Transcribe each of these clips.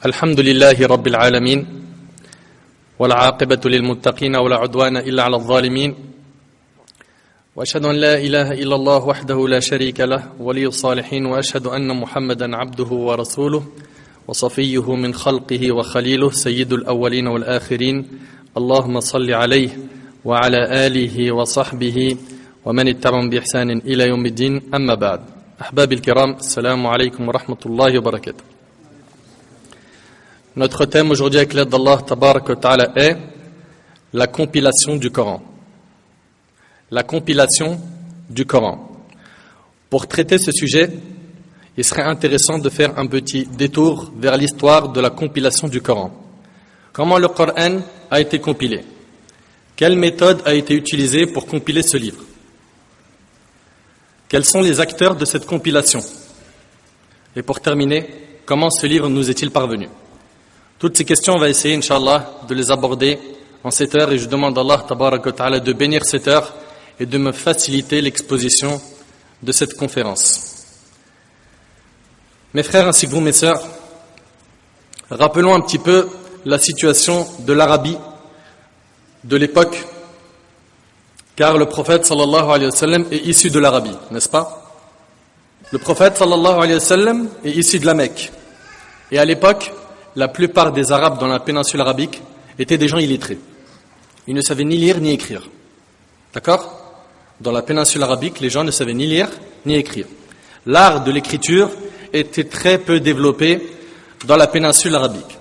الحمد لله رب العالمين والعاقبة للمتقين ولا عدوان إلا على الظالمين وأشهد أن لا إله إلا الله وحده لا شريك له ولي الصالحين وأشهد أن محمدا عبده ورسوله وصفيه من خلقه وخليله سيد الأولين والآخرين اللهم صل عليه وعلى آله وصحبه ومن اتبعهم بإحسان إلى يوم الدين أما بعد أحبابي الكرام السلام عليكم ورحمة الله وبركاته. Notre thème aujourd'hui avec l'aide d'Allah Tabarak wa Ta'ala est la compilation du Coran. La compilation du Coran. Pour traiter ce sujet, il serait intéressant de faire un petit détour vers l'histoire de la compilation du Coran. Comment le Coran a été compilé? Quelle méthode a été utilisée pour compiler ce livre? Quels sont les acteurs de cette compilation? Et pour terminer, comment ce livre nous est-il parvenu? Toutes ces questions, on va essayer, Inch'Allah, de les aborder en cette heure et je demande à Allah Tabarak wa Ta'ala de bénir cette heure et de me faciliter l'exposition de cette conférence. Mes frères ainsi que vous, mes sœurs, rappelons un petit peu la situation de l'Arabie de l'époque, car le prophète sallallahu alayhi wa sallam est issu de l'Arabie, n'est-ce pas? Le prophète sallallahu alayhi wa sallam est issu de la Mecque. Et à l'époque, la plupart des Arabes dans la péninsule arabique étaient des gens illettrés. Ils ne savaient ni lire ni écrire. D'accord? Dans la péninsule arabique, les gens ne savaient ni lire ni écrire. L'art de l'écriture était très peu développé dans la péninsule arabique.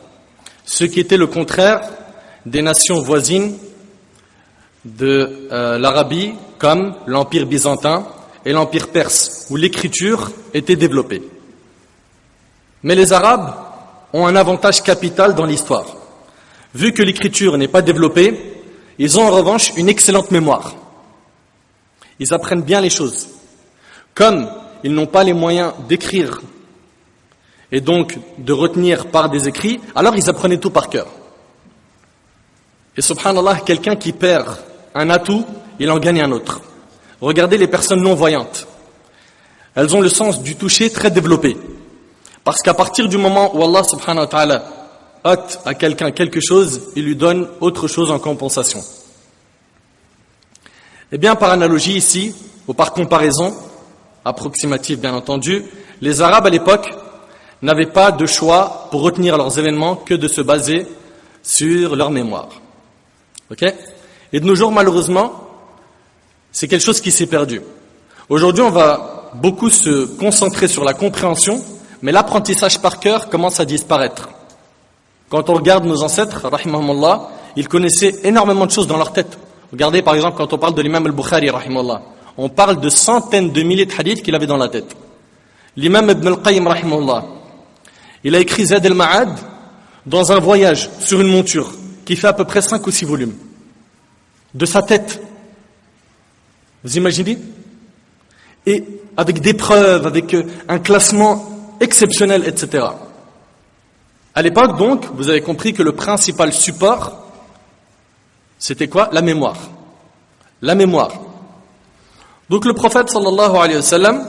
Ce qui était le contraire des nations voisines de l'Arabie, comme l'Empire byzantin et l'Empire perse, où l'écriture était développée. Mais les Arabes ont un avantage capital dans l'histoire. Vu que l'écriture n'est pas développée, ils ont en revanche une excellente mémoire. Ils apprennent bien les choses. Comme ils n'ont pas les moyens d'écrire et donc de retenir par des écrits, alors ils apprenaient tout par cœur. Et subhanallah, quelqu'un qui perd un atout, il en gagne un autre. Regardez les personnes non-voyantes. Elles ont le sens du toucher très développé. Parce qu'à partir du moment où Allah subhanahu wa ta'ala ôte à quelqu'un quelque chose, il lui donne autre chose en compensation. Eh bien, par analogie ici, ou par comparaison, approximative bien entendu, les Arabes à l'époque n'avaient pas de choix pour retenir leurs événements que de se baser sur leur mémoire. Ok? Et de nos jours, malheureusement, c'est quelque chose qui s'est perdu. Aujourd'hui, on va beaucoup se concentrer sur la compréhension, mais l'apprentissage par cœur commence à disparaître. Quand on regarde nos ancêtres, rahimahumullah, ils connaissaient énormément de choses dans leur tête. Regardez par exemple quand on parle de l'imam al-Bukhari, rahimahullah, on parle de centaines de milliers de hadiths qu'il avait dans la tête. L'imam Ibn al-Qayyim, rahimahullah, il a écrit Zad al-Ma'ad dans un voyage sur une monture qui fait à peu près 5 ou 6 volumes. De sa tête. Vous imaginez? Et avec des preuves, avec un classement exceptionnel, etc. À l'époque, donc, vous avez compris que le principal support, c'était quoi? La mémoire. La mémoire. Donc le prophète, sallallahu alayhi wa sallam,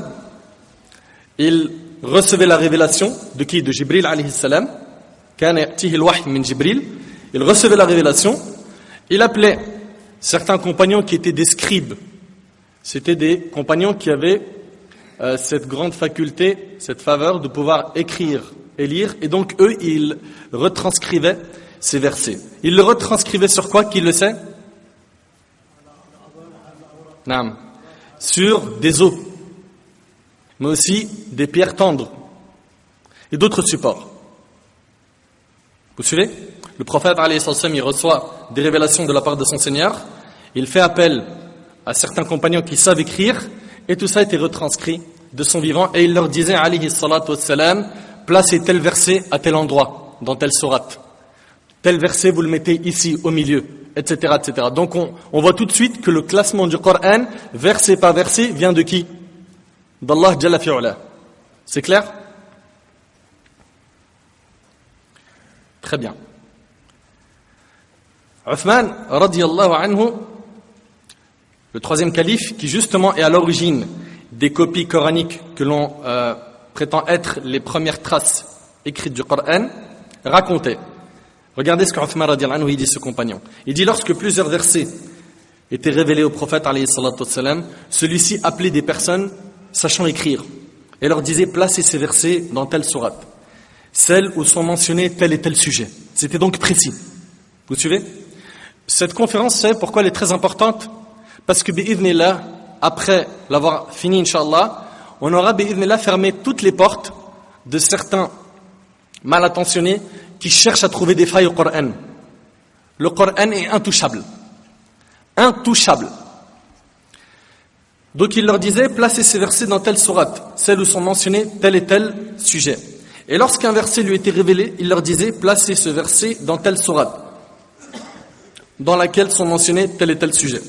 il recevait la révélation de qui? De Jibril, alayhi salam. Kana ya'tihi al-wahy min Jibril. Il recevait la révélation. Il appelait certains compagnons qui étaient des scribes. C'était des compagnons qui avaient cette grande faculté, cette faveur de pouvoir écrire et lire. Et donc, eux, ils retranscrivaient ces versets. Ils le retranscrivaient sur quoi? Qui le sait? Naam. Sur des os, mais aussi des pierres tendres et d'autres supports. Vous suivez? Le prophète, alayhi salam, il reçoit des révélations de la part de son Seigneur. Il fait appel à certains compagnons qui savent écrire. Et tout ça a été retranscrit de son vivant. Et il leur disait, alayhi salatu wassalam, placez tel verset à tel endroit, dans telle sourate. Tel verset, vous le mettez ici, au milieu, etc. etc. Donc on voit tout de suite que le classement du Coran, verset par verset, vient de qui? D'Allah Jalla fi'ula. C'est clair? Très bien. Uthman, radiyallahu anhu, le troisième calife, qui justement est à l'origine des copies coraniques que l'on prétend être les premières traces écrites du Coran, racontait. Regardez ce qu'Uthman radiallahu anhu dit, ce compagnon. Il dit, lorsque plusieurs versets étaient révélés au prophète, alayhi salatu wassalam, celui-ci appelait des personnes sachant écrire et leur disait, placez ces versets dans telle sourate, celle où sont mentionnés tel et tel sujet. C'était donc précis. Vous suivez? Cette conférence, c'est pourquoi elle est très importante, parce que bi'idhnillah, après l'avoir fini, Inch'Allah, on aura bi'idhnillah fermé toutes les portes de certains mal intentionnés qui cherchent à trouver des failles au Coran. Le Coran est intouchable. Intouchable. Donc il leur disait, placez ces versets dans telle sourate, celle où sont mentionnés tel et tel sujet. Et lorsqu'un verset lui était révélé, il leur disait, placez ce verset dans telle sourate, dans laquelle sont mentionnés tel et tel sujet.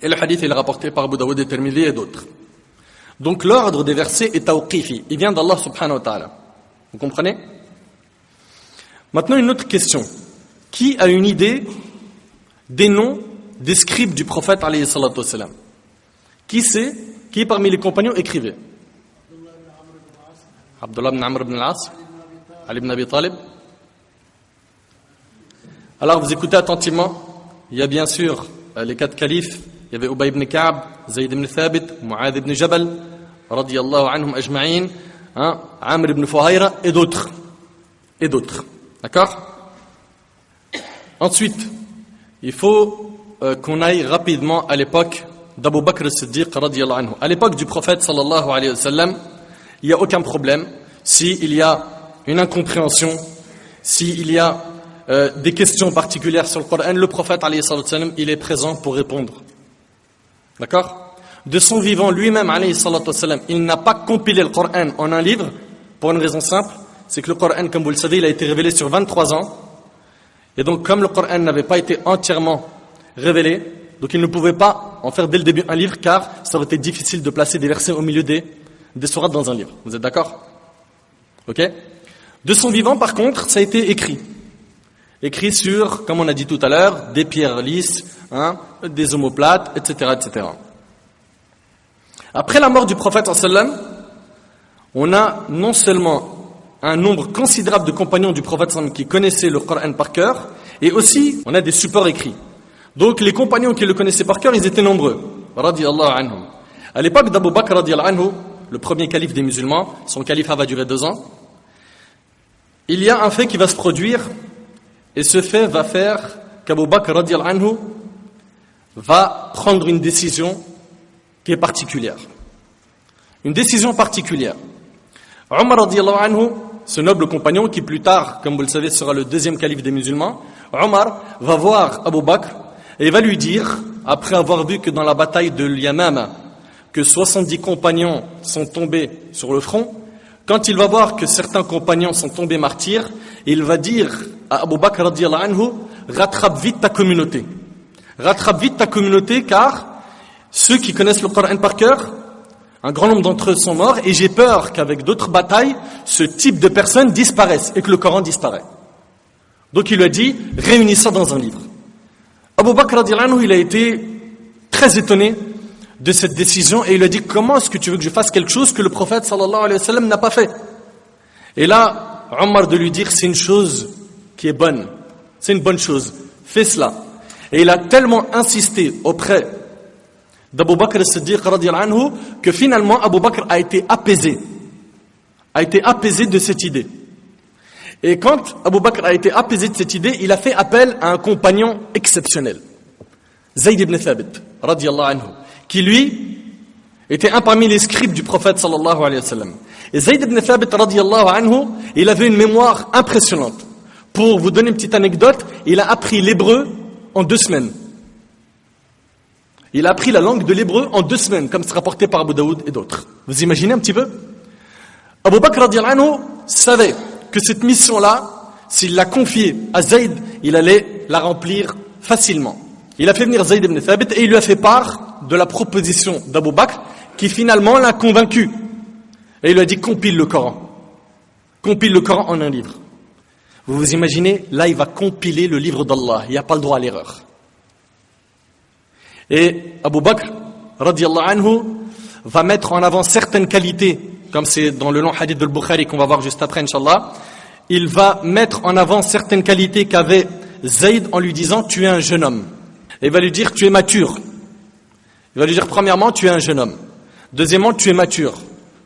Et le hadith est rapporté par Abu Daoud et Tirmidhi et d'autres. Donc l'ordre des versets est tawqifi, il vient d'Allah subhanahu wa ta'ala. Vous comprenez? Maintenant une autre question. Qui a une idée des noms des scribes du prophète alayhi salatu wassalam? Qui sait, qui parmi les compagnons écrivait? Abdullah ibn Amr ibn al-As, Ali ibn Abi Talib. Alors vous écoutez attentivement, il y a bien sûr les 4 califes, il y avait Ubay ibn Ka'b, Zayd ibn Thabit, Mu'adh ibn Jabal, radiyallahu anhum ajma'in, Amr ibn Fuhayra et d'autres. Et d'autres. D'accord? Ensuite, il faut qu'on aille rapidement à l'époque d'Abu Bakr as-Siddiq radiyallahu anhu. À l'époque du prophète sallallahu alayhi wa sallam, il n'y a aucun problème. S'il y a une incompréhension, s'il y a des questions particulières sur le Coran, le prophète alayhi sallam, il est présent pour répondre. D'accord? De son vivant lui-même alayhi sallam, il n'a pas compilé le Coran en un livre pour une raison simple, c'est que le Coran, comme vous le savez, il a été révélé sur 23 ans. Et donc, comme le Coran n'avait pas été entièrement révélé, donc il ne pouvait pas en faire dès le début un livre, car ça aurait été difficile de placer des versets au milieu des sourates dans un livre. Vous êtes d'accord? Ok? De son vivant, par contre, ça a été écrit. Écrit sur, comme on a dit tout à l'heure, des pierres lisses, des omoplates, etc., etc. Après la mort du prophète sallam, on a non seulement un nombre considérable de compagnons du prophète sallam qui connaissaient le Coran par cœur, et aussi on a des supports écrits. Donc les compagnons qui le connaissaient par cœur, ils étaient nombreux. Radiyallahu anhum. À l'époque d'Abu Bakr radiyallahu anhu, le premier calife des musulmans, son califat va durer 2 ans, il y a un fait qui va se produire, et ce fait va faire qu'Abu Bakr radiyallahu anhu va prendre une décision qui est particulière. Une décision particulière. Omar radiyallahu anhu, ce noble compagnon qui plus tard, comme vous le savez, sera le 2e calife des musulmans, Omar va voir Abu Bakr et va lui dire, après avoir vu que dans la bataille de l'Yamama, que 70 compagnons sont tombés sur le front, quand il va voir que certains compagnons sont tombés martyrs, il va dire à Abu Bakr radiyallahu anhu, rattrape vite ta communauté. Rattrape vite ta communauté, car ceux qui connaissent le Coran par cœur, un grand nombre d'entre eux sont morts, et j'ai peur qu'avec d'autres batailles, ce type de personnes disparaissent, et que le Coran disparaît. Donc il lui a dit, réunis ça dans un livre. Abu Bakr radiyallahu anhu, il a été très étonné de cette décision, et il lui a dit, comment est-ce que tu veux que je fasse quelque chose que le prophète sallallahu alayhi wa sallam n'a pas fait? Et là, Omar de lui dire, c'est une chose qui est bonne, c'est une bonne chose, fais cela. Et il a tellement insisté auprès d'Abu Bakr as-Siddiq radiyallahu anhu que finalement Abu Bakr a été apaisé de cette idée. Et quand Abu Bakr a été apaisé de cette idée, il a fait appel à un compagnon exceptionnel, Zayd ibn Thabit radiyallahu anhu, qui lui était un parmi les scribes du prophète sallallahu alayhi wa sallam. Et Zayd ibn Thabit radiyallahu anhu, il avait une mémoire impressionnante. Pour vous donner une petite anecdote, il a appris l'hébreu en 2 semaines. Il a appris la langue de l'hébreu en 2 semaines, comme c'est rapporté par Abu Daoud et d'autres. Vous imaginez un petit peu? Abu Bakr radiyallahu anhu savait que cette mission-là, s'il l'a confiée à Zayd, il allait la remplir facilement. Il a fait venir Zayd ibn Thabit et il lui a fait part de la proposition d'Abu Bakr, qui finalement l'a convaincu. Et il lui a dit, compile le Coran. Compile le Coran en un livre. Vous vous imaginez, là il va compiler le livre d'Allah, il n'y a pas le droit à l'erreur. Et Abu Bakr, radiyallahu anhu, va mettre en avant certaines qualités, comme c'est dans le long hadith de Bukhari qu'on va voir juste après, Inch'Allah. il va mettre en avant certaines qualités qu'avait Zayd en lui disant tu es un jeune homme. Et il va lui dire tu es mature. Il va lui dire premièrement tu es un jeune homme. Deuxièmement tu es mature.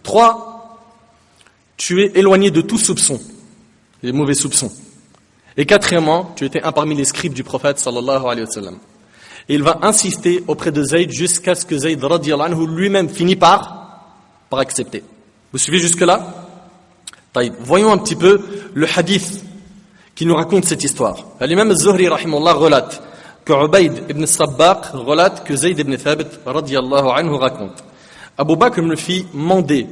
3, tu es éloigné de tout soupçon, les mauvais soupçons. Et quatrièmement, tu étais un parmi les scribes du prophète sallallahu alayhi wa sallam. Et il va insister auprès de Zayd jusqu'à ce que Zayd radiyallahu anhu lui-même finit par accepter. Vous suivez jusque-là? Voyons un petit peu le hadith qui nous raconte cette histoire. L'imam al-Zuhri rahimahullah relate que Ubayd ibn Sabbaq relate que Zayd ibn Thabit radiyallahu anhu raconte. Abu Bakr me fit mander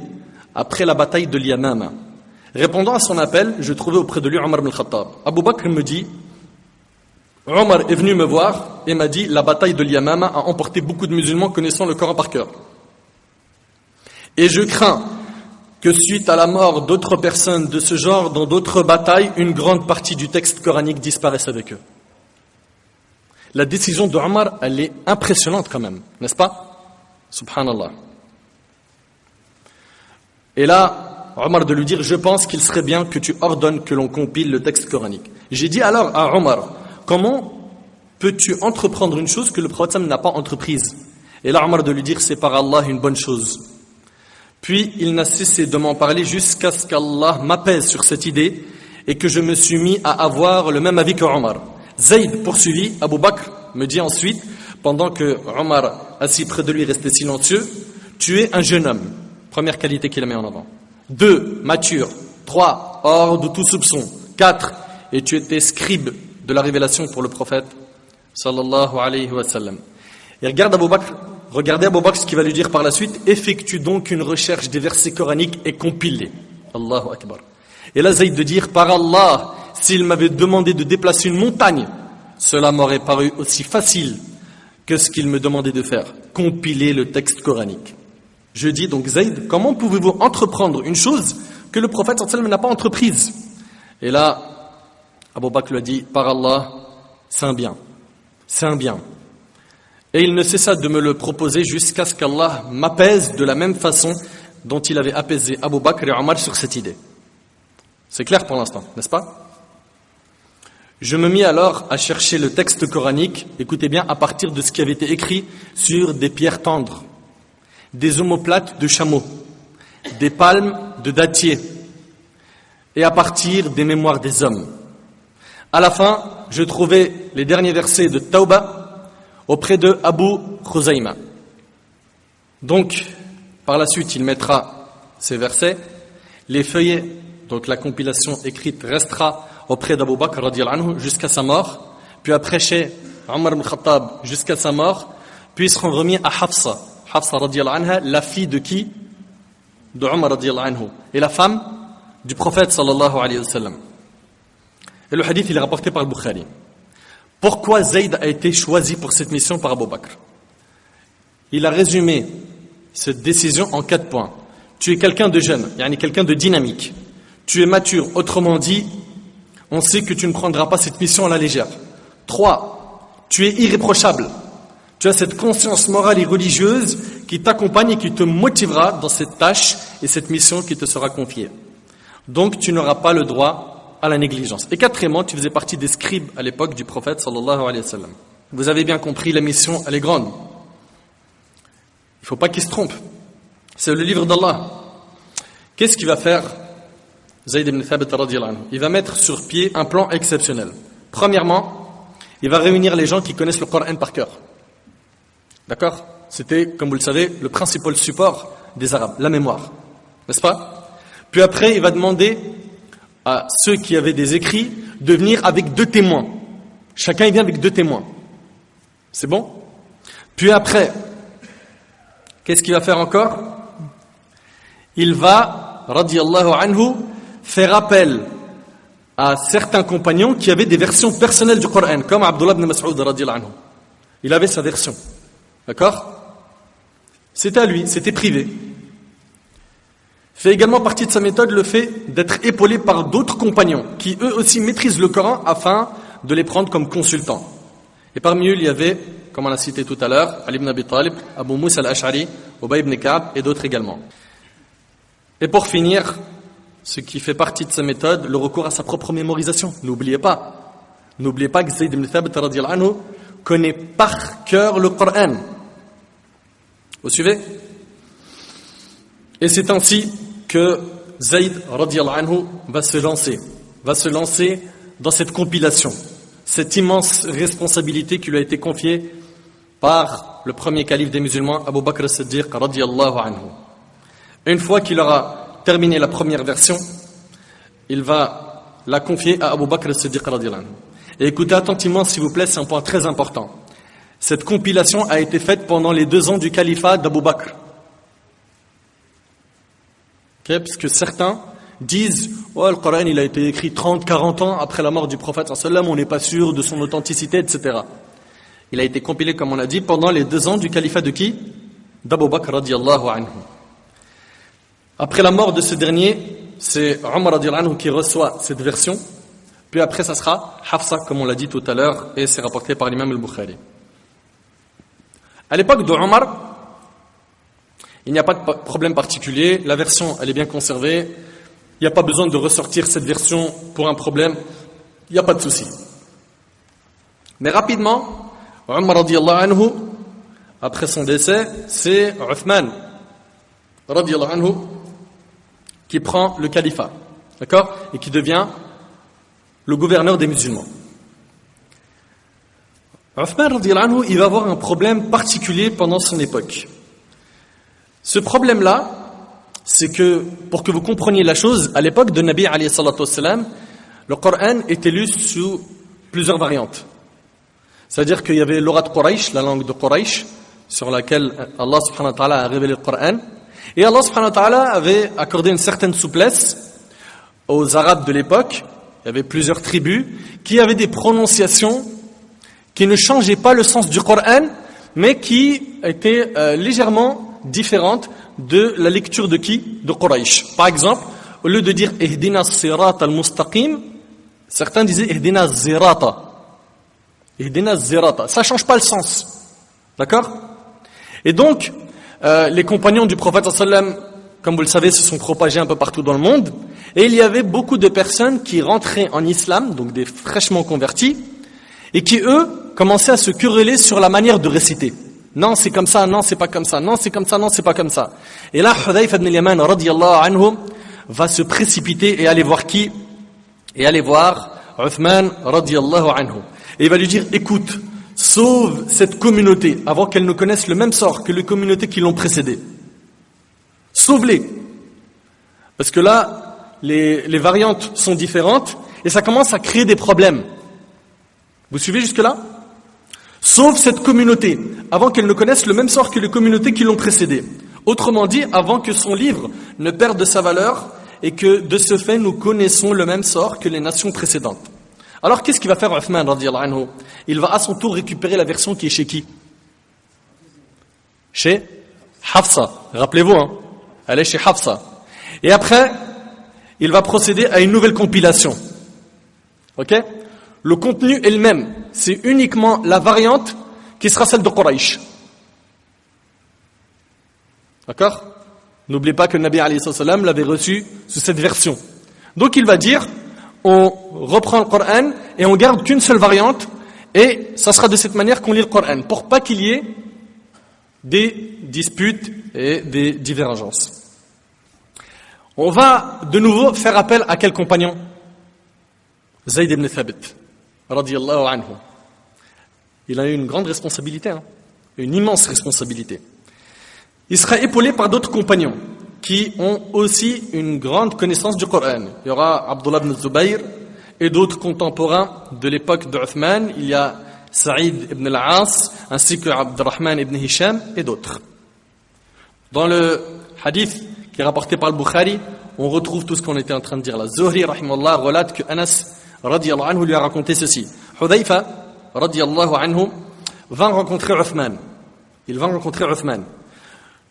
après la bataille de l'Yamama. Répondant à son appel, je trouvais auprès de lui Omar ibn al-Khattab. Abu Bakr me dit, Omar est venu me voir et m'a dit, la bataille de l'Yamama a emporté beaucoup de musulmans connaissant le Coran par cœur. Et je crains que suite à la mort d'autres personnes de ce genre dans d'autres batailles, une grande partie du texte coranique disparaisse avec eux. La décision de Omar, elle est impressionnante quand même, n'est-ce pas? Subhanallah. Et là, Omar de lui dire, je pense qu'il serait bien que tu ordonnes que l'on compile le texte coranique. J'ai dit alors à Omar, comment peux-tu entreprendre une chose que le prophète n'a pas entreprise? Et là, Omar de lui dire, c'est par Allah une bonne chose. Puis il n'a cessé de m'en parler jusqu'à ce qu'Allah m'apaise sur cette idée et que je me suis mis à avoir le même avis que Omar. Zayd poursuivit, Abu Bakr me dit ensuite, pendant que Omar assis près de lui restait silencieux, tu es un jeune homme. Première qualité qu'il a mis en avant. 2, mature. 3, hors de tout soupçon. 4, et tu étais scribe de la révélation pour le prophète sallallahu alayhi wa sallam. Et regardez Abu Bakr ce qu'il va lui dire par la suite, effectue donc une recherche des versets coraniques et compile-les. Allahu Akbar. Et là Zayd de dire, par Allah, s'il m'avait demandé de déplacer une montagne, cela m'aurait paru aussi facile que ce qu'il me demandait de faire, compiler le texte coranique. Je dis donc, Zayd, comment pouvez-vous entreprendre une chose que le prophète sallallahu alayhi wa sallam n'a pas entreprise? Et là, Abu Bakr lui a dit, par Allah, c'est un bien. C'est un bien. Et il ne cessa de me le proposer jusqu'à ce qu'Allah m'apaise de la même façon dont il avait apaisé Abu Bakr et Omar sur cette idée. C'est clair pour l'instant, n'est-ce pas? Je me mis alors à chercher le texte coranique, écoutez bien, à partir de ce qui avait été écrit sur des pierres tendres, des omoplates de chameaux, des palmes de dattiers, et à partir des mémoires des hommes. À la fin, je trouvais les derniers versets de Tawbah auprès de Abu Khuzayma. Donc, par la suite, il mettra ces versets, les feuillets, donc la compilation écrite restera auprès d'Abu Bakr radiyallahu anhu jusqu'à sa mort, puis après chez Omar ibn Khattab jusqu'à sa mort, puis ils seront remis à Hafsa radiyallahu anha, la fille de qui? De Omar radiyallahu anhu, et la femme du prophète sallallahu alayhi wa sallam. Et le hadith il est rapporté par le Bukhari. Pourquoi Zayd a été choisi pour cette mission par Abu Bakr? Il a résumé cette décision en 4 points. Tu es quelqu'un de jeune, yani quelqu'un de dynamique. Tu es mature, autrement dit, on sait que tu ne prendras pas cette mission à la légère. 3, tu es irréprochable. Tu as cette conscience morale et religieuse qui t'accompagne et qui te motivera dans cette tâche et cette mission qui te sera confiée. Donc tu n'auras pas le droit à la négligence. Et 4, tu faisais partie des scribes à l'époque du prophète sallallahu alayhi wa sallam. Vous avez bien compris, la mission, elle est grande. Il ne faut pas qu'il se trompe. C'est le livre d'Allah. Qu'est-ce qu'il va faire Zayd ibn Thabit radiyallahu anhu? Il va mettre sur pied un plan exceptionnel. Premièrement, il va réunir les gens qui connaissent le Coran par cœur. D'accord? C'était, comme vous le savez, le principal support des Arabes, la mémoire. N'est-ce pas? Puis après, il va demander à ceux qui avaient des écrits de venir avec 2 témoins. Chacun il vient avec 2 témoins. C'est bon? Puis après, qu'est-ce qu'il va faire encore? Il va, radiyallahu anhu, faire appel à certains compagnons qui avaient des versions personnelles du Coran, comme Abdullah ibn Mas'ud radiyallahu anhu. Il avait sa version. D'accord? C'était à lui, c'était privé. Fait également partie de sa méthode le fait d'être épaulé par d'autres compagnons qui eux aussi maîtrisent le Coran afin de les prendre comme consultants. Et parmi eux, il y avait, comme on l'a cité tout à l'heure, Ali ibn Abi Talib, Abu Musa al-Ash'ari, Ubay ibn Ka'b et d'autres également. Et pour finir, ce qui fait partie de sa méthode, le recours à sa propre mémorisation. N'oubliez pas que Zayd ibn Thabit radiyallahu anhu connaît par cœur le Coran. Vous suivez? Et c'est ainsi que Zayd radiyallahu anhu va se lancer dans cette compilation, cette immense responsabilité qui lui a été confiée par le premier calife des musulmans, Abu Bakr as-Siddiq radiyallahu anhu. Une fois qu'il aura terminé la première version, il va la confier à Abu Bakr as-Siddiq radiyallahu anhu. Et écoutez attentivement, s'il vous plaît, c'est un point très important. Cette compilation a été faite pendant les 2 ans du califat d'Abu Bakr. Okay, parce que certains disent le Coran il a été écrit 30-40 ans après la mort du prophète sallallahu alayhi wa sallam, on n'est pas sûr de son authenticité, etc. Il a été compilé, comme on l'a dit, pendant les 2 ans du califat de qui? D'Abu Bakr radiyallahu anhu. Après la mort de ce dernier, c'est Omar radiyallahu anhu qui reçoit cette version, puis après ça sera Hafsa, comme on l'a dit tout à l'heure, et c'est rapporté par l'imam al-Bukhari. À l'époque de Omar, il n'y a pas de problème particulier, la version elle est bien conservée, il n'y a pas besoin de ressortir cette version pour un problème, il n'y a pas de souci. Mais rapidement, Omar radiyallahu anhu, après son décès, c'est Uthman radiyallahu anhu qui prend le califat, d'accord, et qui devient le gouverneur des musulmans. Uthman radiyallahu anhu, il va avoir un problème particulier pendant son époque. Ce problème-là, c'est que, pour que vous compreniez la chose, à l'époque de Nabi alayhi salatu wassalam, le Coran était lu sous plusieurs variantes. C'est-à-dire qu'il y avait l'orat Quraysh, la langue de Quraysh, sur laquelle Allah subhanahu wa ta'ala a révélé le Coran. Et Allah subhanahu wa ta'ala avait accordé une certaine souplesse aux Arabes de l'époque. Il y avait plusieurs tribus qui avaient des prononciations qui ne changeaient pas le sens du Coran, mais qui étaient légèrement différentes de la lecture de qui? De Quraysh. Par exemple, au lieu de dire Ihdina as-sirata al-mustaqim, certains disaient Ihdina az-zirata. Ihdina az-zirata. Ça change pas le sens. D'accord? Et donc, les compagnons du prophète sallam, comme vous le savez, se sont propagés un peu partout dans le monde. Et il y avait beaucoup de personnes qui rentraient en islam, donc des fraîchement convertis, et qui, eux, commençaient à se quereller sur la manière de réciter. Non, c'est comme ça, non, c'est pas comme ça, non, c'est comme ça, non, c'est pas comme ça. Et là, Hudayfa ibn al-Yaman, radiyallahu anhu, va se précipiter et aller voir qui? Et aller voir Uthman, radiyallahu anhu. Et il va lui dire, écoute, sauve cette communauté avant qu'elle ne connaisse le même sort que les communautés qui l'ont précédée. Sauve-les. Parce que là, les variantes sont différentes et ça commence à créer des problèmes. Vous suivez jusque-là? Sauve cette communauté avant qu'elle ne connaisse le même sort que les communautés qui l'ont précédée. Autrement dit, avant que son livre ne perde de sa valeur et que de ce fait nous connaissons le même sort que les nations précédentes. Alors qu'est-ce qu'il va faire Uthman radiyallahu anhu? Il va à son tour récupérer la version qui est chez qui? Chez Hafsa. Rappelez-vous, elle est chez Hafsa. Et après, il va procéder à une nouvelle compilation. Ok? Le contenu est le même. C'est uniquement la variante qui sera celle de Quraysh. D'accord? N'oubliez pas que le Nabi alayhi salam l'avait reçu sous cette version. Donc il va dire, on reprend le Coran et on garde qu'une seule variante et ça sera de cette manière qu'on lit le Coran pour pas qu'il y ait des disputes et des divergences. On va de nouveau faire appel à quel compagnon? Zayd ibn Thabit radiyallahu anhu. Il a eu une grande responsabilité, une immense responsabilité. Il sera épaulé par d'autres compagnons qui ont aussi une grande connaissance du Coran. Il y aura Abdullah ibn Zubayr et d'autres contemporains de l'époque d'Uthman. Il y a Saïd ibn al-As ainsi que Abdurrahman ibn Hisham et d'autres. Dans le hadith qui est rapporté par le Bukhari, on retrouve tout ce qu'on était en train de dire là. Zuhri rahimahullah relate que Anas radiyallahu anhu lui a raconté ceci. Hudayfa radiyallahu anhu va rencontrer Uthman. Il va rencontrer Uthman.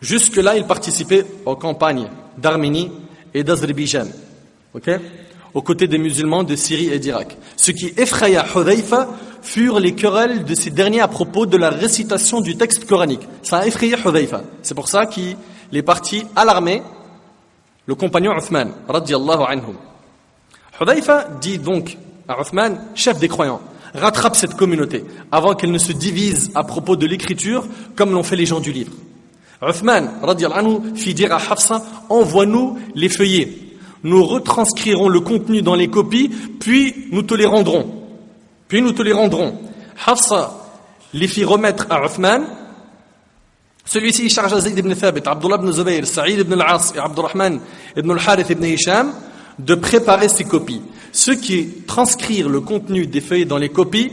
Jusque-là, il participait aux campagnes d'Arménie et d'Azerbaïdjan, aux côtés des musulmans de Syrie et d'Irak. Ce qui effraya Hudayfa furent les querelles de ces derniers à propos de la récitation du texte coranique. Ça a effrayé Hudayfa. C'est pour ça qu'il est parti à l'armée le compagnon Uthman, radiyallahu anhu. Hudayfa dit donc à Uthman, chef des croyants, rattrape cette communauté avant qu'elle ne se divise à propos de l'écriture comme l'ont fait les gens du livre. Uthman, radiyallahu anhu, fit dire à Hafsa, envoie-nous les feuillets. Nous retranscrirons le contenu dans les copies, puis nous te les rendrons. Hafsa les fit remettre à Uthman. Celui-ci chargea Zayd ibn Thabit, Abdullah ibn Zubayr, Sa'id ibn al-As et Abdurrahman ibn al-Harith ibn Hisham de préparer ces copies. Ceux qui transcrirent le contenu des feuillets dans les copies,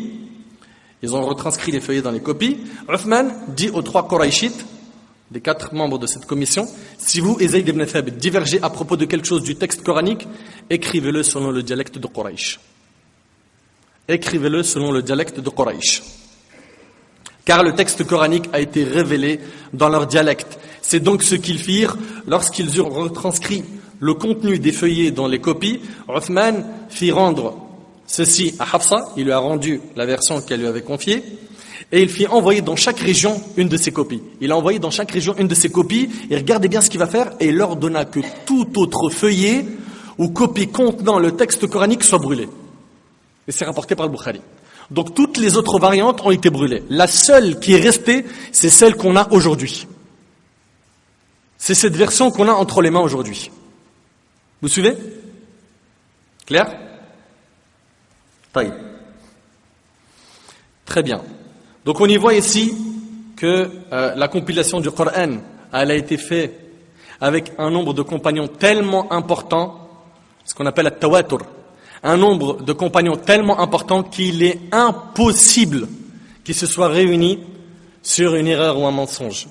ils ont retranscrit les feuillets dans les copies. Uthman dit aux 3 Qurayshites, des 4 membres de cette commission, si vous et Zayd ibn Thabit divergez à propos de quelque chose du texte coranique, écrivez-le selon le dialecte de Quraysh. Écrivez-le selon le dialecte de Quraysh. Car le texte coranique a été révélé dans leur dialecte. C'est donc ce qu'ils firent lorsqu'ils eurent retranscrit le contenu des feuillets dans les copies. Uthman fit rendre ceci à Hafsa, il lui a rendu la version qu'elle lui avait confiée, et il fit envoyer dans chaque région une de ses copies. Il a envoyé dans chaque région une de ses copies, et regardez bien ce qu'il va faire, et il ordonna que tout autre feuillet ou copie contenant le texte coranique soit brûlé. Et c'est rapporté par le Bukhari. Donc toutes les autres variantes ont été brûlées. La seule qui est restée, c'est celle qu'on a aujourd'hui. C'est cette version qu'on a entre les mains aujourd'hui. Vous suivez? Clair? Taï. Très bien. Donc on y voit ici que la compilation du Coran, elle a été faite avec un nombre de compagnons tellement important, ce qu'on appelle at-tawatur. Un nombre de compagnons tellement important qu'il est impossible qu'ils se soient réunis sur une erreur ou un mensonge.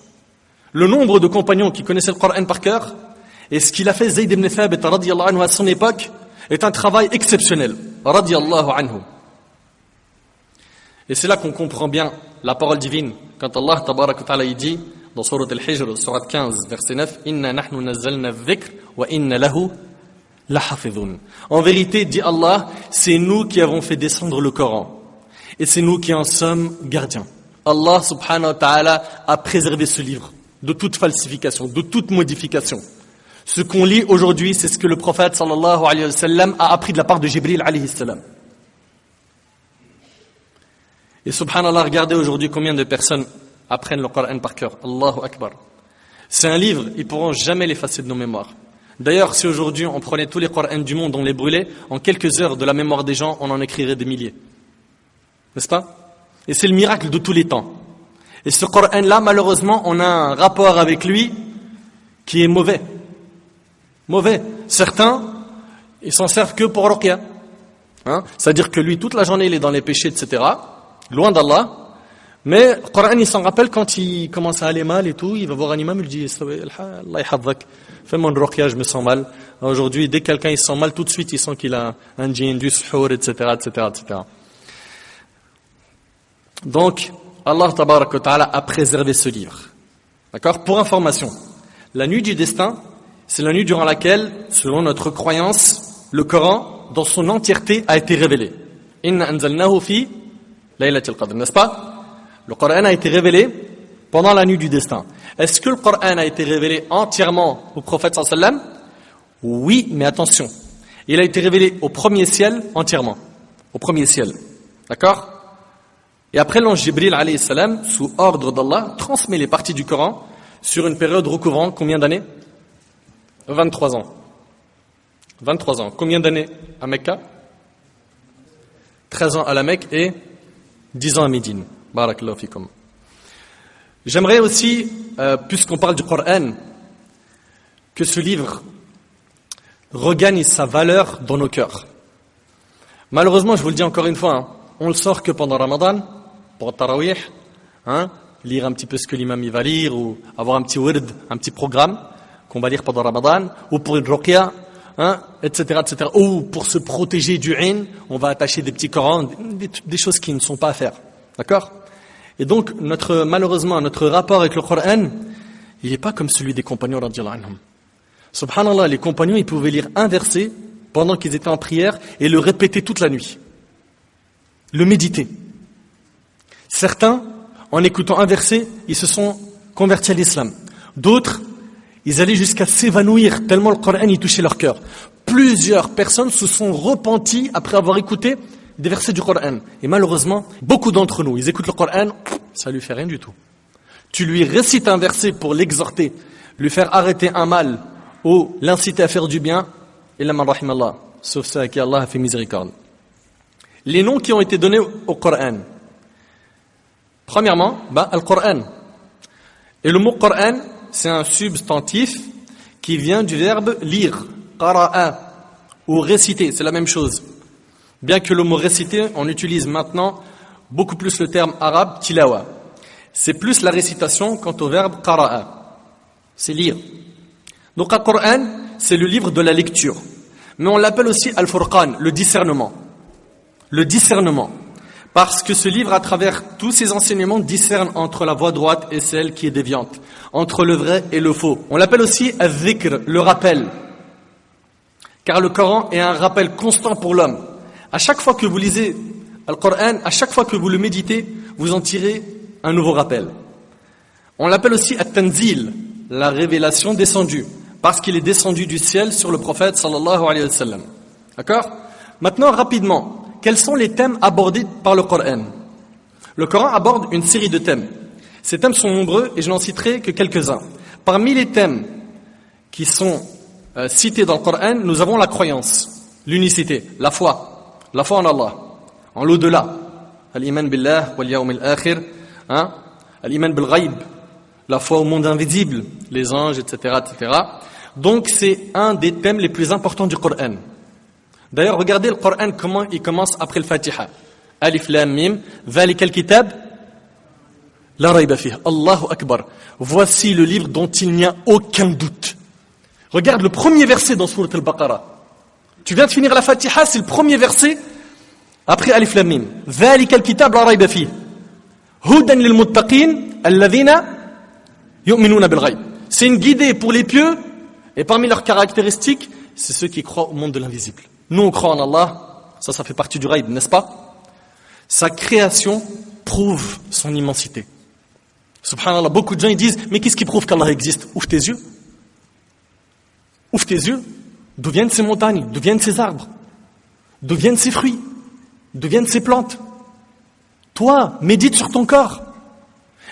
Le nombre de compagnons qui connaissaient le Coran par cœur et ce qu'il a fait Zayd ibn Thabit radiyallahu anhu à son époque est un travail exceptionnel radiyallahu anhu. Et c'est là qu'on comprend bien la parole divine quand Allah tabaraka wa ta'ala dit dans sourate al-Hijr, sourate 15 verset 9, inna nahnu nazzalna adh-dhikr wa inna lahu lahafidhun. En vérité, dit Allah, c'est nous qui avons fait descendre le Coran et c'est nous qui en sommes gardiens. Allah subhanahu wa ta'ala a préservé ce livre de toute falsification, de toute modification. Ce qu'on lit aujourd'hui, c'est ce que le prophète sallallahu alayhi wa sallam a appris de la part de Jibril alayhi salam. Et subhanallah, regardez aujourd'hui combien de personnes apprennent le Coran par cœur. Allahu Akbar. C'est un livre, ils ne pourront jamais l'effacer de nos mémoires. D'ailleurs, si aujourd'hui on prenait tous les Qur'ans du monde, on les brûlait, en quelques heures de la mémoire des gens, on en écrirait des milliers. N'est-ce pas? Et c'est le miracle de tous les temps. Et ce Qur'an-là, malheureusement, on a un rapport avec lui qui est mauvais. Mauvais. Certains, ils s'en servent que pour ruqya. C'est-à-dire que lui, toute la journée, il est dans les péchés, etc. Loin d'Allah. Mais le Coran, il s'en rappelle quand il commence à aller mal et tout, il va voir un imam, il lui dit Allah yahfazak, fais-moi une ruqya, je me sens mal. Aujourd'hui, dès que quelqu'un il se sent mal, tout de suite, il sent qu'il a un djinn, du suhour, etc., etc., etc. Donc, Allah tabarak wa ta'ala a préservé ce livre. D'accord? Pour information, la nuit du destin, c'est la nuit durant laquelle, selon notre croyance, le Coran, dans son entièreté, a été révélé. Inna anzalnahu fi laylatil qadr, n'est-ce pas? Le Coran a été révélé pendant la nuit du destin. Est-ce que le Coran a été révélé entièrement au prophète sallallahu alayhi wa sallam? Oui, mais attention. Il a été révélé au premier ciel entièrement. Au premier ciel. D'accord? Et après l'ange Jibril alayhi salam, sous ordre d'Allah, transmet les parties du Coran sur une période recouvrant combien d'années? 23 ans. 23 ans. Combien d'années à Mecca? 13 ans à la Mecque et 10 ans à Médine. Barakallahu fikum. J'aimerais aussi, puisqu'on parle du Coran, que ce livre regagne sa valeur dans nos cœurs. Malheureusement, je vous le dis encore une fois, on le sort que pendant Ramadan, pour le Tarawih, lire un petit peu ce que l'imam il va lire, ou avoir un petit wird, un petit programme qu'on va lire pendant Ramadan, ou pour une ruqya, etc., etc. Ou pour se protéger du ayn, on va attacher des petits Corans, des choses qui ne sont pas à faire. D'accord? Et donc, malheureusement, notre rapport avec le Coran, il n'est pas comme celui des compagnons radiyallahu anhum. Subhanallah, les compagnons, ils pouvaient lire un verset pendant qu'ils étaient en prière et le répéter toute la nuit. Le méditer. Certains, en écoutant un verset, ils se sont convertis à l'islam. D'autres, Ils allaient jusqu'à s'évanouir tellement le Coran y touchait leur cœur. Plusieurs personnes se sont repenties après avoir écouté des versets du Coran. Et malheureusement, beaucoup d'entre nous, ils écoutent le Coran, ça lui fait rien du tout. Tu lui récites un verset pour l'exhorter, lui faire arrêter un mal ou l'inciter à faire du bien, illa man rahimallah, sauf ceux à qui Allah a fait miséricorde. Les noms qui ont été donnés au Coran. Premièrement, le Coran. Et le mot Coran, c'est un substantif qui vient du verbe lire, qara'a, ou réciter, c'est la même chose. Bien que le mot réciter, on utilise maintenant beaucoup plus le terme arabe tilawa. C'est plus la récitation quant au verbe qara'a, c'est lire. Donc le Coran, c'est le livre de la lecture. Mais on l'appelle aussi Al-Furqan, le discernement. Le discernement. Parce que ce livre, à travers tous ses enseignements, discerne entre la voie droite et celle qui est déviante, entre le vrai et le faux. On l'appelle aussi Al-Dhikr, le rappel. Car le Coran est un rappel constant pour l'homme. À chaque fois que vous lisez le Coran, à chaque fois que vous le méditez, vous en tirez un nouveau rappel. On l'appelle aussi At-Tanzil, la révélation descendue, parce qu'il est descendu du ciel sur le prophète sallallahu alayhi wa sallam. D'accord ? Maintenant, rapidement, quels sont les thèmes abordés par le Coran ? Le Coran aborde une série de thèmes. Ces thèmes sont nombreux et je n'en citerai que quelques-uns. Parmi les thèmes qui sont cités dans le Coran, nous avons la croyance, l'unicité, la foi en Allah, en l'au-delà, al-iman billah wal yawm al-akhir, al-iman bil ghaib, la foi au monde invisible, les anges, etc., etc. Donc c'est un des thèmes les plus importants du Coran. D'ailleurs, regardez le Coran, comment il commence après le Fatiha. Alif Lam Mim, Dhalika al-kitab, la rayba fih. Allahu Akbar. Voici le livre dont il n'y a aucun doute. Regarde le premier verset dans Sourate Al-Baqarah. Tu viens de finir la Fatiha, c'est le premier verset après Alif Lam Mim. Dhalika al-kitab, la rayba fih. Hudan lil muttaqin, alladhina yu'minuna bil ghaib. C'est une guidée pour les pieux, et parmi leurs caractéristiques, c'est ceux qui croient au monde de l'invisible. Nous, on croit en Allah, ça fait partie du ghaib, n'est-ce pas ? Sa création prouve son immensité. Subhanallah, beaucoup de gens ils disent, mais qu'est-ce qui prouve qu'Allah existe ? Ouvre tes yeux. Ouvre tes yeux. D'où viennent ces montagnes ? D'où viennent ces arbres ? D'où viennent ces fruits ? D'où viennent ces plantes ? Toi, médite sur ton corps.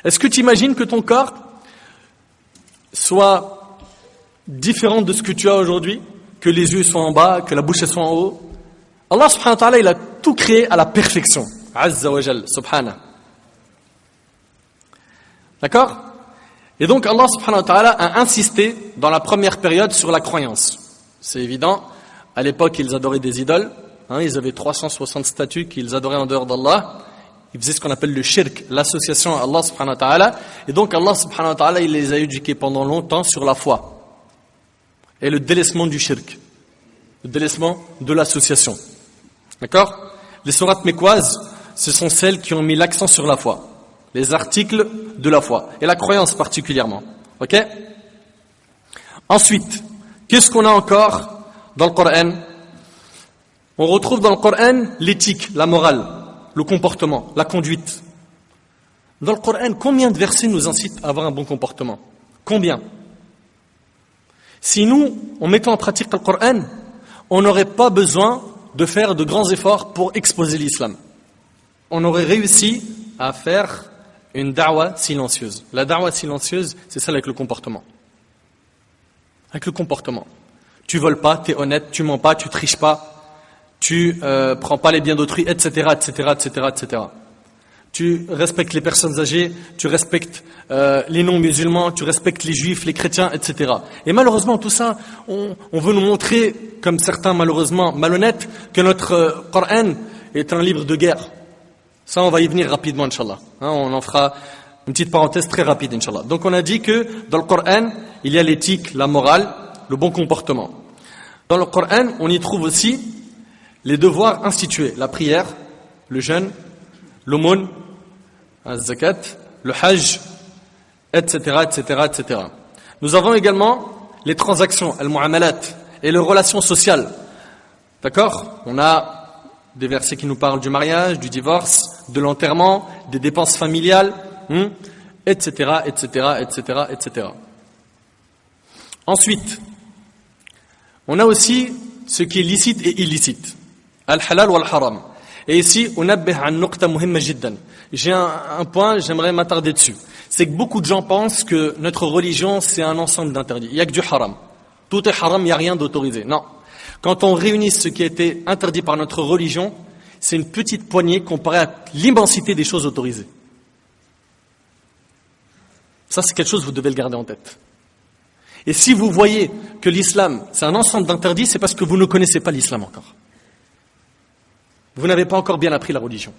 Est-ce que tu imagines que ton corps soit différent de ce que tu as aujourd'hui ? Que les yeux soient en bas, que la bouche soit en haut. Allah subhanahu wa ta'ala, il a tout créé à la perfection. Azza wa jal, subhanahu. D'accord ? Et donc Allah subhanahu wa ta'ala a insisté dans la première période sur la croyance. C'est évident, à l'époque ils adoraient des idoles, ils avaient 360 statues qu'ils adoraient en dehors d'Allah. Ils faisaient ce qu'on appelle le shirk, l'association à Allah subhanahu wa ta'ala. Et donc Allah subhanahu wa ta'ala, il les a éduqués pendant longtemps sur la foi. Et le délaissement du shirk, le délaissement de l'association. D'accord ? Les sourates mécoises, ce sont celles qui ont mis l'accent sur la foi, les articles de la foi, et la croyance particulièrement. Ok ? Ensuite, qu'est-ce qu'on a encore dans le Coran ? On retrouve dans le Coran l'éthique, la morale, le comportement, la conduite. Dans le Coran, combien de versets nous incitent à avoir un bon comportement ? Combien ? Si nous, en mettant en pratique le Coran, on n'aurait pas besoin de faire de grands efforts pour exposer l'islam. On aurait réussi à faire une da'wa silencieuse. La da'wa silencieuse, c'est celle avec le comportement. Avec le comportement. Tu voles pas, tu es honnête, tu mens pas, tu triches pas, tu prends pas les biens d'autrui, etc., etc., etc., etc. Tu respectes les personnes âgées, tu respectes les non-musulmans, tu respectes les juifs, les chrétiens, etc. Et malheureusement, tout ça, on veut nous montrer, comme certains malheureusement malhonnêtes, que notre Coran est un livre de guerre. Ça, on va y venir rapidement, Inch'Allah. On en fera une petite parenthèse très rapide, Inch'Allah. Donc on a dit que dans le Coran, il y a l'éthique, la morale, le bon comportement. Dans le Coran, on y trouve aussi les devoirs institués, la prière, le jeûne, l'aumône, le zakat, le hajj, etc., etc., etc. Nous avons également les transactions, al-mu'amalat, et les relations sociales. D'accord ? On a des versets qui nous parlent du mariage, du divorce, de l'enterrement, des dépenses familiales, etc., etc., etc., etc. Ensuite, on a aussi ce qui est licite et illicite. Al-halal wal-haram. Et ici, on a un nuqta muhimma jiddan. J'ai un point, j'aimerais m'attarder dessus. C'est que beaucoup de gens pensent que notre religion, c'est un ensemble d'interdits. Il n'y a que du haram. Tout est haram, il n'y a rien d'autorisé. Non. Quand on réunit ce qui a été interdit par notre religion, c'est une petite poignée comparée à l'immensité des choses autorisées. Ça, c'est quelque chose que vous devez le garder en tête. Et si vous voyez que l'islam, c'est un ensemble d'interdits, c'est parce que vous ne connaissez pas l'islam encore. Vous n'avez pas encore bien appris la religion.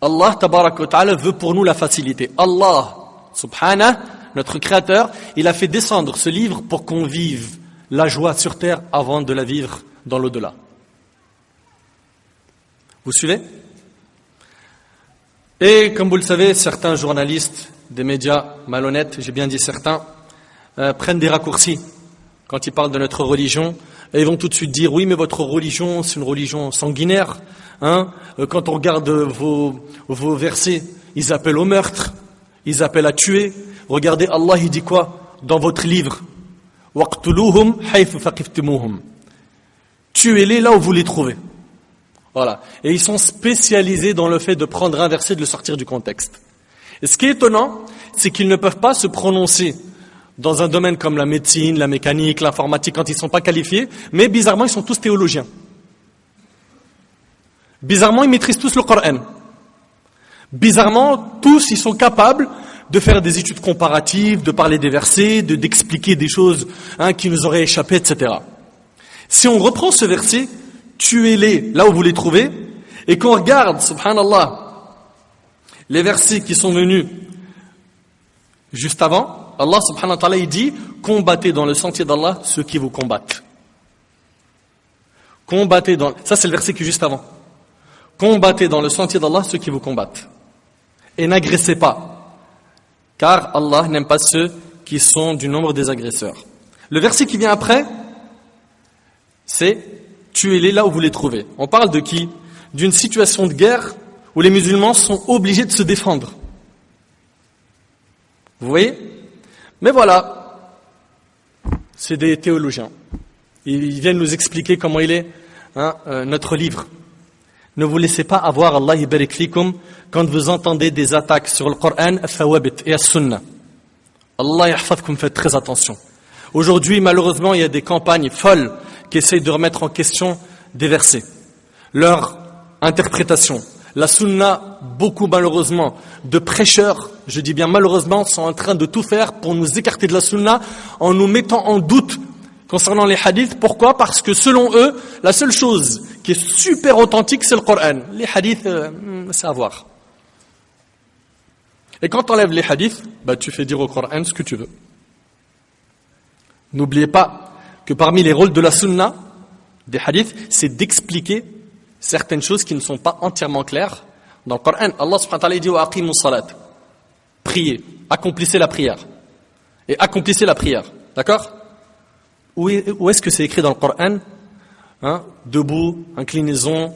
Allah, tabarak wa ta'ala, veut pour nous la facilité. Allah, subhanah, notre créateur, il a fait descendre ce livre pour qu'on vive la joie sur terre avant de la vivre dans l'au-delà. Vous suivez? Et comme vous le savez, certains journalistes des médias malhonnêtes, j'ai bien dit certains, prennent des raccourcis quand ils parlent de notre religion et ils vont tout de suite dire oui mais votre religion c'est une religion sanguinaire, hein? Quand on regarde vos versets, ils appellent au meurtre, ils appellent à tuer. Regardez, Allah il dit quoi dans votre livre? Waqtuluhum haythu thaqiftumuhum. Tuez-les là où vous les trouvez. Voilà. Et ils sont spécialisés dans le fait de prendre un verset et de le sortir du contexte. Et ce qui est étonnant, c'est qu'ils ne peuvent pas se prononcer dans un domaine comme la médecine, la mécanique, l'informatique, quand ils ne sont pas qualifiés, mais bizarrement, ils sont tous théologiens. Bizarrement, ils maîtrisent tous le Coran. Bizarrement, tous, ils sont capables de faire des études comparatives, de parler des versets, d'expliquer des choses qui nous auraient échappé, etc. Si on reprend ce verset, tuez-les là où vous les trouvez, et qu'on regarde, subhanallah, les versets qui sont venus juste avant, Allah subhanahu wa ta'ala il dit combattez dans le sentier d'Allah ceux qui vous combattent. Combattez dans... Ça c'est le verset qui est juste avant. Combattez dans le sentier d'Allah ceux qui vous combattent. Et n'agressez pas. Car Allah n'aime pas ceux qui sont du nombre des agresseurs. Le verset qui vient après, c'est tuez-les là où vous les trouvez. On parle de qui? D'une situation de guerre où les musulmans sont obligés de se défendre. Vous voyez? Mais voilà, c'est des théologiens. Ils viennent nous expliquer comment il est notre livre. Ne vous laissez pas avoir, Allah yabarik fikum, quand vous entendez des attaques sur le Coran, al-thawabit et al-sunnah. Allah yahfadkum, faites très attention. Aujourd'hui, malheureusement, il y a des campagnes folles qui essayent de remettre en question des versets, leur interprétation. La sunna, beaucoup malheureusement, de prêcheurs, je dis bien malheureusement, sont en train de tout faire pour nous écarter de la sunna en nous mettant en doute concernant les hadiths. Pourquoi? Parce que selon eux, la seule chose qui est super authentique, c'est le Coran. Les hadiths, c'est à voir. Et quand tu enlèves les hadiths, tu fais dire au Coran ce que tu veux. N'oubliez pas que parmi les rôles de la sunna, des hadiths, c'est d'expliquer certaines choses qui ne sont pas entièrement claires. Dans le Coran, Allah subhanahu wa ta'ala dit wa aqimus salat. Priez, accomplissez la prière. Et accomplissez la prière. D'accord? Où est-ce que c'est écrit dans le Coran? Debout, inclinaison,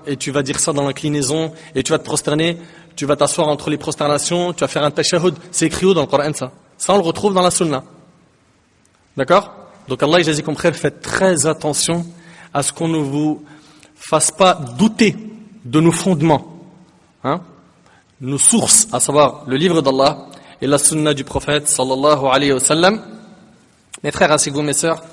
et tu vas dire ça dans l'inclinaison, et tu vas te prosterner, tu vas t'asseoir entre les prosternations, tu vas faire un tashahhud. C'est écrit où dans le Coran ça? Ça on le retrouve dans la sunna. D'accord? Donc Allah il comme frère, faites très attention à ce qu'on ne vous fasse pas douter de nos fondements, nos sources, à savoir le livre d'Allah et la sunna du prophète sallallahu alayhi wa sallam. Mes frères ainsi que vous mes sœurs,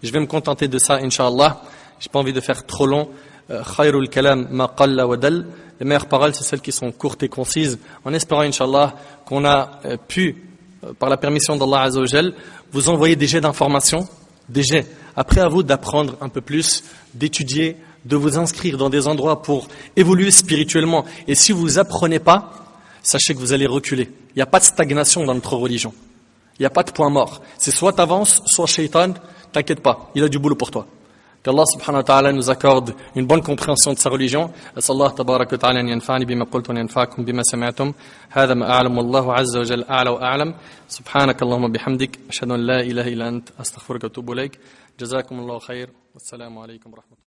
je vais me contenter de ça incha'Allah. J'ai pas envie de faire trop long. Khayrul kalam ma qalla wa dal. Les meilleures paroles c'est celles qui sont courtes et concises, en espérant incha'Allah qu'on a pu, par la permission d'Allah azza wa jal, vous envoyer des jets d'informations, des jets. Après à vous d'apprendre un peu plus, d'étudier, de vous inscrire dans des endroits pour évoluer spirituellement. Et si vous apprenez pas, sachez que vous allez reculer. Il n'y a pas de stagnation dans notre religion. Il n'y a pas de point mort. C'est soit t'avances, soit shaitan, t'inquiète pas, il a du boulot pour toi. Qu'Allah subhanahu wa ta'ala nous accorde une bonne compréhension de sa religion. As'Allah tabarak wa ta'ala an yanfa'ani bima qultu wa yanfa'akum bima sami'tum. Hadha ma a'lam wallahu azza wa jalla a'la wa a'lam. Subhanakallahumma bihamdik ashhadu an la ilaha illa ant astaghfiruka wa atubu ilaik. Jazakumullahu khair. Wassalamu alaykum wa rahmatullahi.